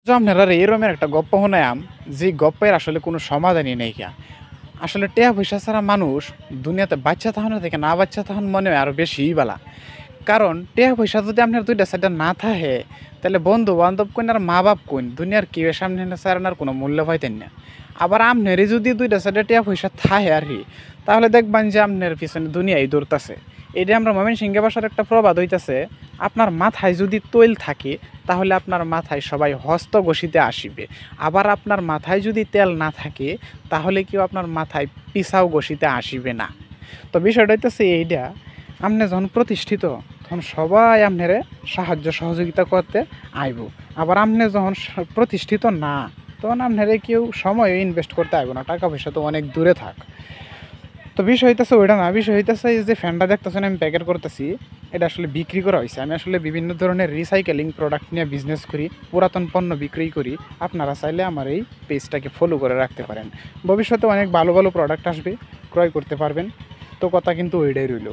যে আপনারা এরমের একটা গপ্প শোনায়াম যে গপ্পের আসলে কোনো সমাধানই নেই কিয়া। আসলে টেয়া পয়সা ছাড়া মানুষ দুনিয়াতে বাচ্চা থাকানোর থেকে না বাচ্চা থাকান মনে হয় আরো বেশিই বালা। কারণ টেয়া পয়সা যদি আপনার দুইটা সাইডে না থাকে তাহলে বন্ধু বান্ধব কইন আর মা বাপ কইন দুনিয়ার কেউ সামনে ছাড়ানোর কোনো মূল্য পাইতেন না। আবার আপনারই যদি দুইটা সাইডে টেয়া পয়সা থাকে আর কি, তাহলে দেখবেন যে আপনার পিছনে দুনিয়ায় দৌড়তাছে। এটা আমরা ময়মনসিংহ ভাষার একটা প্রবাদ হইতাছে, আপনার মাথায় যদি তৈল থাকে তাহলে আপনার মাথায় সবাই হস্ত ঘষিতে আসিবে। আবার আপনার মাথায় যদি তেল না থাকে তাহলে কেউ আপনার মাথায় পিছাও ঘষিতে আসিবে না। তো বিষয়টা হইতেছে এইটা, আপনি যখন প্রতিষ্ঠিত তখন সবাই আপনারে সাহায্য সহযোগিতা করতে আইব। আবার আপনি যখন প্রতিষ্ঠিত না, তখন আপনারে কেউ সময় ইনভেস্ট করতে আইব না, টাকা পয়সা তো অনেক দূরে থাক। তো বিষয় হইতেছে ওইটা না, বিষয় হইতেছে এই যে ফ্যানটা দেখতেছেন আমি প্যাকেট করতেছি, এটা আসলে বিক্রি করা হয়েছে। আমি আসলে বিভিন্ন ধরনের রিসাইকেলিং প্রোডাক্ট নিয়ে বিজনেস করি, পুরাতন পণ্য বিক্রি করি। আপনারা চাইলে আমার এই পেজটাকে ফলো করে রাখতে পারেন, ভবিষ্যতে অনেক ভালো ভালো প্রোডাক্ট আসবে, ক্রয় করতে পারবেন। তো কথা কিন্তু ওইটাই রইল।